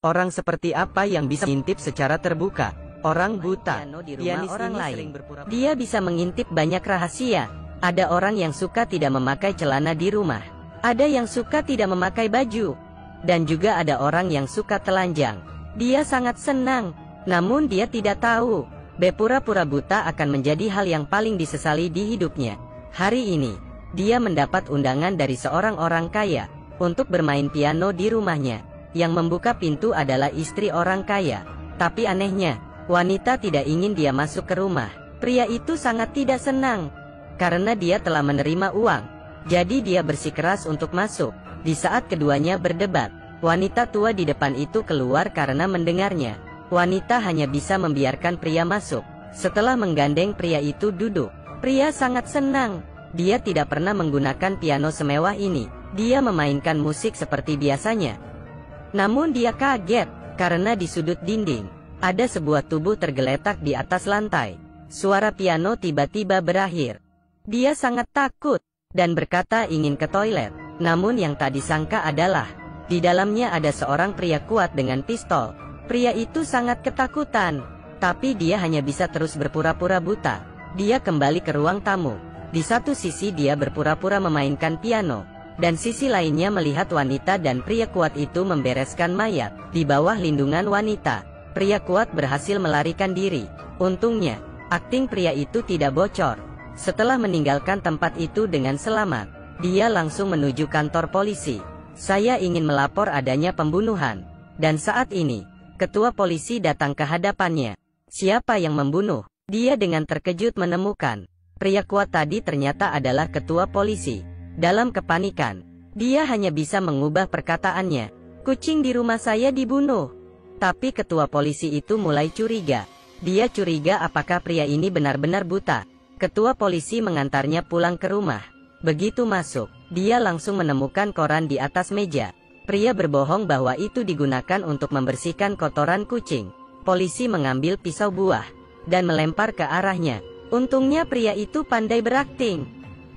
Orang seperti apa yang bisa mengintip secara terbuka? Orang buta, pianis orang ini lain. sering berpura-pura. Dia bisa mengintip banyak rahasia. Ada orang yang suka tidak memakai celana di rumah. Ada yang suka tidak memakai baju. Dan juga ada orang yang suka telanjang. Dia sangat senang. Namun dia tidak tahu, berpura-pura buta akan menjadi hal yang paling disesali di hidupnya. Hari ini, dia mendapat undangan dari seorang orang kaya untuk bermain piano di rumahnya. Yang membuka pintu adalah istri orang kaya. Tapi anehnya, wanita tidak ingin dia masuk ke rumah. Pria itu sangat tidak senang karena dia telah menerima uang. Jadi dia bersikeras untuk masuk. Di saat keduanya berdebat, wanita tua di depan itu keluar karena mendengarnya. Wanita hanya bisa membiarkan pria masuk. Setelah menggandeng pria itu duduk, pria sangat senang. Dia tidak pernah menggunakan piano semewah ini. Dia memainkan musik seperti biasanya. Namun dia kaget, karena di sudut dinding, ada sebuah tubuh tergeletak di atas lantai. Suara piano tiba-tiba berakhir. Dia sangat takut, dan berkata ingin ke toilet. Namun yang tak disangka adalah, di dalamnya ada seorang pria kuat dengan pistol. Pria itu sangat ketakutan, tapi dia hanya bisa terus berpura-pura buta. Dia kembali ke ruang tamu. Di satu sisi dia berpura-pura memainkan piano, dan sisi lainnya melihat wanita dan pria kuat itu membereskan mayat. Di bawah lindungan wanita, pria kuat berhasil melarikan diri. Untungnya, akting pria itu tidak bocor. Setelah meninggalkan tempat itu dengan selamat, dia langsung menuju kantor polisi. Saya ingin melapor adanya pembunuhan. Dan saat ini, ketua polisi datang ke hadapannya. Siapa yang membunuh? Dia dengan terkejut menemukan pria kuat tadi ternyata adalah ketua polisi. Dalam kepanikan, dia hanya bisa mengubah perkataannya. Kucing di rumah saya dibunuh. Tapi ketua polisi itu mulai curiga. Dia curiga apakah pria ini benar-benar buta. Ketua polisi mengantarnya pulang ke rumah. Begitu masuk, dia langsung menemukan koran di atas meja. Pria berbohong bahwa itu digunakan untuk membersihkan kotoran kucing. Polisi mengambil pisau buah dan melempar ke arahnya. Untungnya pria itu pandai berakting.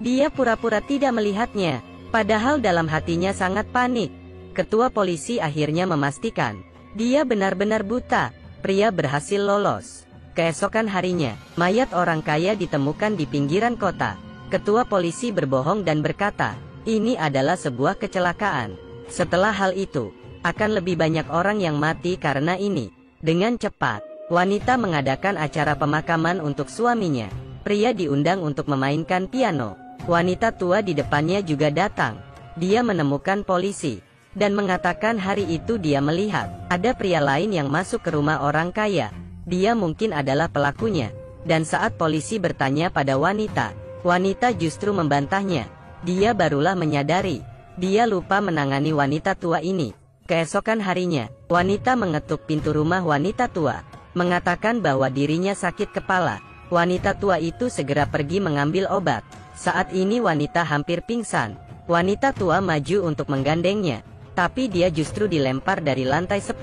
Dia pura-pura tidak melihatnya, padahal dalam hatinya sangat panik. Ketua polisi akhirnya memastikan dia benar-benar buta. Pria berhasil lolos. Keesokan harinya, mayat orang kaya ditemukan di pinggiran kota. Ketua polisi berbohong dan berkata, ini adalah sebuah kecelakaan. Setelah hal itu, akan lebih banyak orang yang mati karena ini. Dengan cepat, wanita mengadakan acara pemakaman untuk suaminya. Pria diundang untuk memainkan piano. Wanita tua di depannya juga datang. Dia menemukan polisi dan mengatakan hari itu dia melihat ada pria lain yang masuk ke rumah orang kaya. Dia mungkin adalah pelakunya. Dan saat polisi bertanya pada wanita, wanita justru membantahnya. Dia barulah menyadari dia lupa menangani wanita tua ini. Keesokan harinya, wanita mengetuk pintu rumah wanita tua, mengatakan bahwa dirinya sakit kepala. Wanita tua itu segera pergi mengambil obat. Saat ini wanita hampir pingsan. Wanita tua maju untuk menggandengnya, tapi dia justru dilempar dari lantai 10.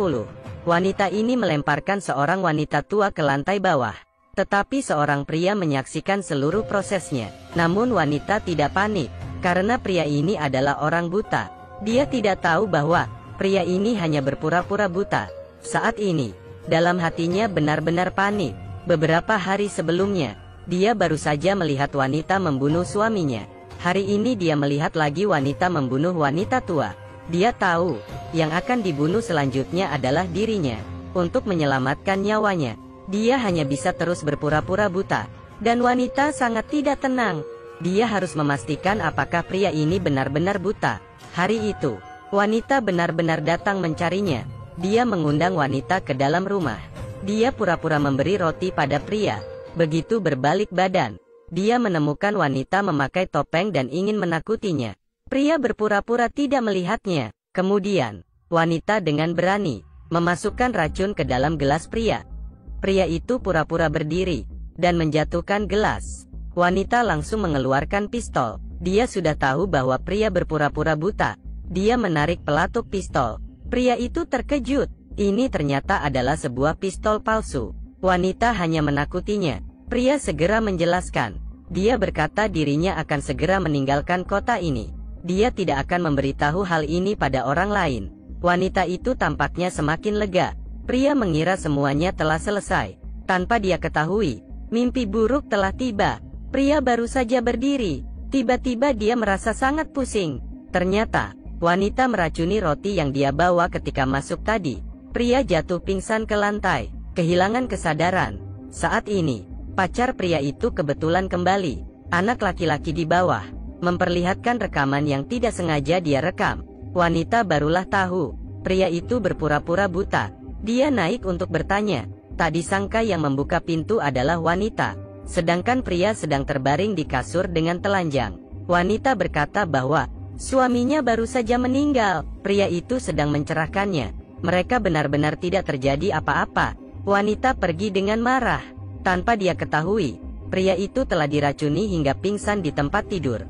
Wanita ini melemparkan seorang wanita tua ke lantai bawah. Tetapi seorang pria menyaksikan seluruh prosesnya. Namun wanita tidak panik, karena pria ini adalah orang buta. Dia tidak tahu bahwa pria ini hanya berpura-pura buta. Saat ini, dalam hatinya benar-benar panik. Beberapa hari sebelumnya, dia baru saja melihat wanita membunuh suaminya. Hari ini dia melihat lagi wanita membunuh wanita tua. Dia tahu, yang akan dibunuh selanjutnya adalah dirinya. Untuk menyelamatkan nyawanya, dia hanya bisa terus berpura-pura buta. Dan wanita sangat tidak tenang. Dia harus memastikan apakah pria ini benar-benar buta. Hari itu, wanita benar-benar datang mencarinya. Dia mengundang wanita ke dalam rumah. Dia pura-pura memberi roti pada pria. Begitu berbalik badan, dia menemukan wanita memakai topeng dan ingin menakutinya. Pria berpura-pura tidak melihatnya. Kemudian, wanita dengan berani memasukkan racun ke dalam gelas pria. Pria itu pura-pura berdiri dan menjatuhkan gelas. Wanita langsung mengeluarkan pistol. Dia sudah tahu bahwa pria berpura-pura buta. Dia menarik pelatuk pistol. Pria itu terkejut. Ini ternyata adalah sebuah pistol palsu. Wanita hanya menakutinya. Pria segera menjelaskan. Dia berkata dirinya akan segera meninggalkan kota ini. Dia tidak akan memberitahu hal ini pada orang lain. Wanita itu tampaknya semakin lega. Pria mengira semuanya telah selesai. Tanpa dia ketahui, mimpi buruk telah tiba. Pria baru saja berdiri. Tiba-tiba dia merasa sangat pusing. Ternyata, wanita meracuni roti yang dia bawa ketika masuk tadi. Pria jatuh pingsan ke lantai, kehilangan kesadaran. Saat ini, pacar pria itu kebetulan kembali. Anak laki-laki di bawah memperlihatkan rekaman yang tidak sengaja dia rekam. Wanita barulah tahu, pria itu berpura-pura buta. Dia naik untuk bertanya. Tak disangka yang membuka pintu adalah wanita. Sedangkan pria sedang terbaring di kasur dengan telanjang. Wanita berkata bahwa suaminya baru saja meninggal. Pria itu sedang mencerahkannya. Mereka benar-benar tidak terjadi apa-apa. Wanita pergi dengan marah. Tanpa dia ketahui, pria itu telah diracuni hingga pingsan di tempat tidur.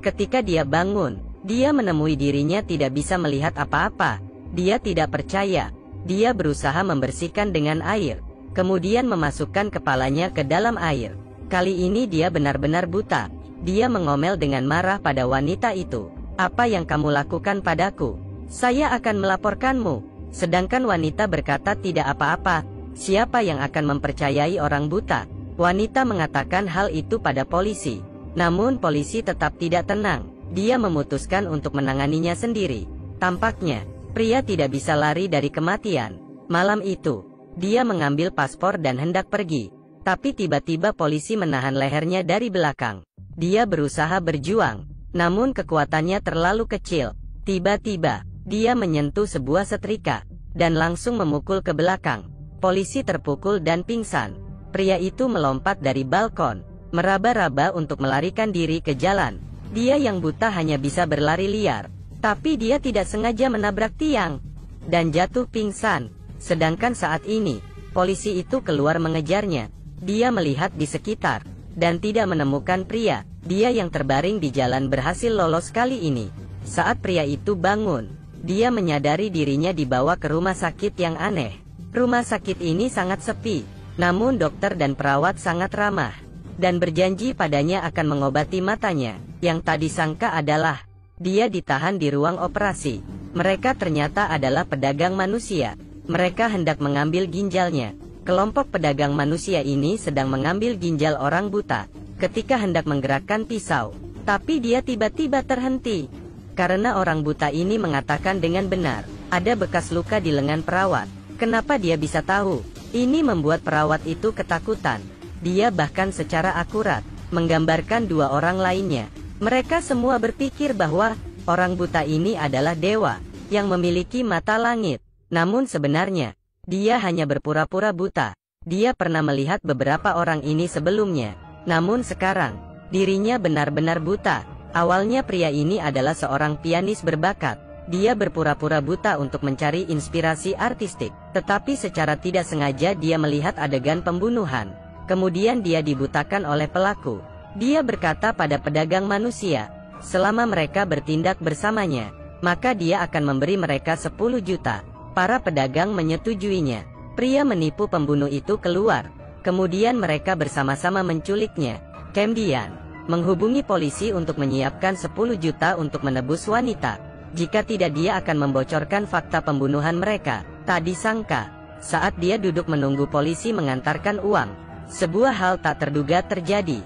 Ketika dia bangun, dia menemui dirinya tidak bisa melihat apa-apa. Dia tidak percaya. Dia berusaha membersihkan dengan air, kemudian memasukkan kepalanya ke dalam air. Kali ini dia benar-benar buta. Dia mengomel dengan marah pada wanita itu. "Apa yang kamu lakukan padaku? Saya akan melaporkanmu." Sedangkan wanita berkata tidak apa-apa. Siapa yang akan mempercayai orang buta? Wanita mengatakan hal itu pada polisi. Namun polisi tetap tidak tenang. Dia memutuskan untuk menanganinya sendiri. Tampaknya, pria tidak bisa lari dari kematian. Malam itu, dia mengambil paspor dan hendak pergi. Tapi tiba-tiba polisi menahan lehernya dari belakang. Dia berusaha berjuang, namun kekuatannya terlalu kecil. Tiba-tiba, dia menyentuh sebuah setrika, dan langsung memukul ke belakang. Polisi terpukul dan pingsan. Pria itu melompat dari balkon, meraba-raba untuk melarikan diri ke jalan. Dia yang buta hanya bisa berlari liar. Tapi dia tidak sengaja menabrak tiang dan jatuh pingsan. Sedangkan saat ini, polisi itu keluar mengejarnya. Dia melihat di sekitar dan tidak menemukan pria. Dia yang terbaring di jalan berhasil lolos kali ini. Saat pria itu bangun, dia menyadari dirinya dibawa ke rumah sakit yang aneh. Rumah sakit ini sangat sepi, namun dokter dan perawat sangat ramah dan berjanji padanya akan mengobati matanya. Yang tak disangka adalah dia ditahan di ruang operasi. Mereka ternyata adalah pedagang manusia. Mereka hendak mengambil ginjalnya. Kelompok pedagang manusia ini sedang mengambil ginjal orang buta ketika hendak menggerakkan pisau. Tapi dia tiba-tiba terhenti. Karena orang buta ini mengatakan dengan benar, ada bekas luka di lengan perawat. Kenapa dia bisa tahu? Ini membuat perawat itu ketakutan. Dia bahkan secara akurat menggambarkan dua orang lainnya. Mereka semua berpikir bahwa orang buta ini adalah dewa yang memiliki mata langit. Namun sebenarnya, dia hanya berpura-pura buta. Dia pernah melihat beberapa orang ini sebelumnya. Namun sekarang, dirinya benar-benar buta. Awalnya pria ini adalah seorang pianis berbakat. Dia berpura-pura buta untuk mencari inspirasi artistik. Tetapi secara tidak sengaja dia melihat adegan pembunuhan. Kemudian dia dibutakan oleh pelaku. Dia berkata pada pedagang manusia, selama mereka bertindak bersamanya, maka dia akan memberi mereka 10 juta. Para pedagang menyetujuinya. Pria menipu pembunuh itu keluar. Kemudian mereka bersama-sama menculiknya. Kemudian, menghubungi polisi untuk menyiapkan 10 juta untuk menebus wanita. Jika tidak dia akan membocorkan fakta pembunuhan mereka. Tak disangka, saat dia duduk menunggu polisi mengantarkan uang, sebuah hal tak terduga terjadi.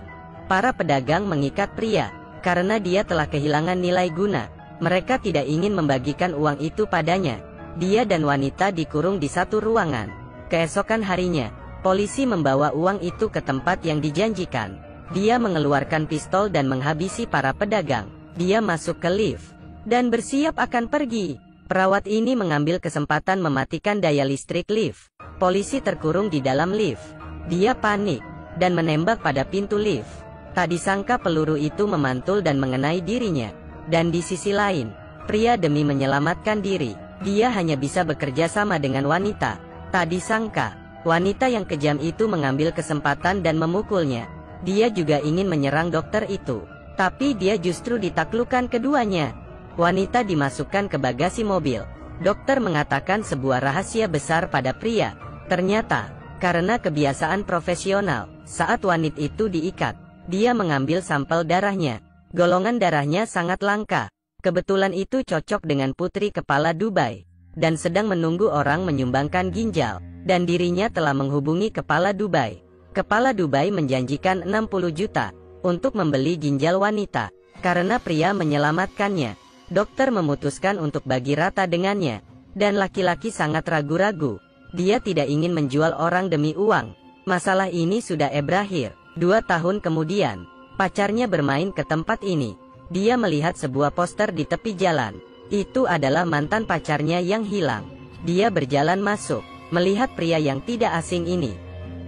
Para pedagang mengikat pria, karena dia telah kehilangan nilai guna. Mereka tidak ingin membagikan uang itu padanya. Dia dan wanita dikurung di satu ruangan. Keesokan harinya, polisi membawa uang itu ke tempat yang dijanjikan. Dia mengeluarkan pistol dan menghabisi para pedagang. Dia masuk ke lift dan bersiap akan pergi. Perawat ini mengambil kesempatan mematikan daya listrik lift. Polisi terkurung di dalam lift. Dia panik dan menembak pada pintu lift. Tak disangka peluru itu memantul dan mengenai dirinya. Dan di sisi lain, pria demi menyelamatkan diri, dia hanya bisa bekerja sama dengan wanita. Tak disangka, wanita yang kejam itu mengambil kesempatan dan memukulnya. Dia juga ingin menyerang dokter itu, tapi dia justru ditaklukkan keduanya. Wanita dimasukkan ke bagasi mobil. Dokter mengatakan sebuah rahasia besar pada pria. Ternyata, karena kebiasaan profesional, saat wanita itu diikat, dia mengambil sampel darahnya. Golongan darahnya sangat langka. Kebetulan itu cocok dengan putri kepala Dubai, dan sedang menunggu orang menyumbangkan ginjal, dan dirinya telah menghubungi kepala Dubai. Kepala Dubai menjanjikan 60 juta untuk membeli ginjal wanita. Karena pria menyelamatkannya, dokter memutuskan untuk bagi rata dengannya, dan laki-laki sangat ragu-ragu. Dia tidak ingin menjual orang demi uang. Masalah ini sudah berakhir. 2 tahun kemudian, pacarnya bermain ke tempat ini. Dia melihat sebuah poster di tepi jalan. Itu adalah mantan pacarnya yang hilang. Dia berjalan masuk, melihat pria yang tidak asing ini.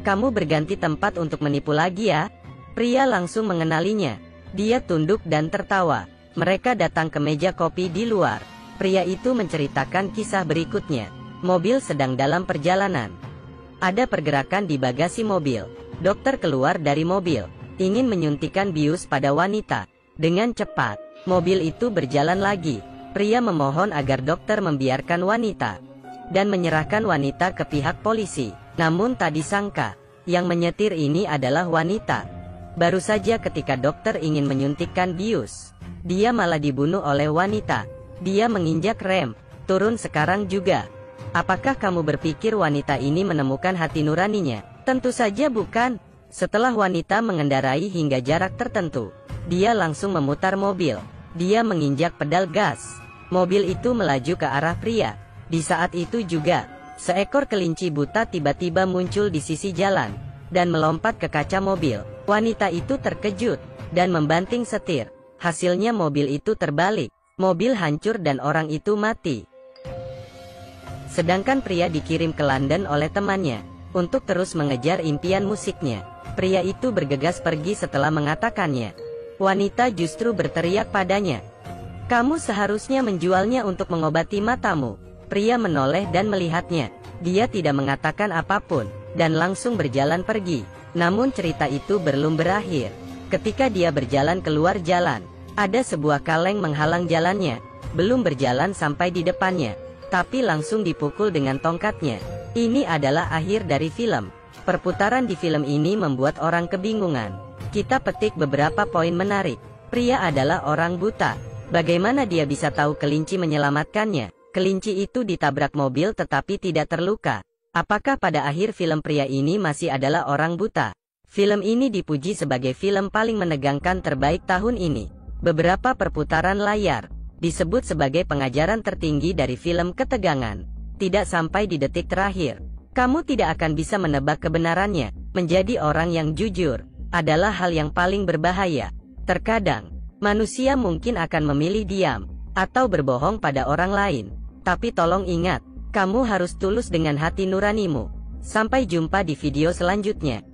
"Kamu berganti tempat untuk menipu lagi ya?" Pria langsung mengenalinya. Dia tunduk dan tertawa. Mereka datang ke meja kopi di luar. Pria itu menceritakan kisah berikutnya. Mobil sedang dalam perjalanan. Ada pergerakan di bagasi mobil. Dokter keluar dari mobil, ingin menyuntikkan bius pada wanita. Dengan cepat, mobil itu berjalan lagi. Pria memohon agar dokter membiarkan wanita dan menyerahkan wanita ke pihak polisi. Namun tak disangka, yang menyetir ini adalah wanita. Baru saja ketika dokter ingin menyuntikkan bius, dia malah dibunuh oleh wanita. Dia menginjak rem, turun sekarang juga. Apakah kamu berpikir wanita ini menemukan hati nuraninya? Tentu saja bukan. Setelah wanita mengendarai hingga jarak tertentu, dia langsung memutar mobil. Dia menginjak pedal gas. Mobil itu melaju ke arah pria. Di saat itu juga, seekor kelinci buta tiba-tiba muncul di sisi jalan dan melompat ke kaca mobil. Wanita itu terkejut dan membanting setir. Hasilnya mobil itu terbalik. Mobil hancur dan orang itu mati. Sedangkan pria dikirim ke London oleh temannya untuk terus mengejar impian musiknya. Pria itu bergegas pergi setelah mengatakannya. Wanita justru berteriak padanya, "Kamu seharusnya menjualnya untuk mengobati matamu." Pria menoleh dan melihatnya. Dia tidak mengatakan apapun, dan langsung berjalan pergi. Namun cerita itu belum berakhir. Ketika dia berjalan keluar jalan, ada sebuah kaleng menghalang jalannya. Belum berjalan sampai di depannya, tapi langsung dipukul dengan tongkatnya. Ini adalah akhir dari film. Perputaran di film ini membuat orang kebingungan. Kita petik beberapa poin menarik. Pria adalah orang buta. Bagaimana dia bisa tahu kelinci menyelamatkannya? Kelinci itu ditabrak mobil tetapi tidak terluka. Apakah pada akhir film pria ini masih adalah orang buta? Film ini dipuji sebagai film paling menegangkan terbaik tahun ini. Beberapa perputaran layar disebut sebagai pengajaran tertinggi dari film ketegangan. Tidak sampai di detik terakhir, kamu tidak akan bisa menebak kebenarannya. Menjadi orang yang jujur adalah hal yang paling berbahaya. Terkadang, manusia mungkin akan memilih diam atau berbohong pada orang lain. Tapi tolong ingat, kamu harus tulus dengan hati nuranimu. Sampai jumpa di video selanjutnya.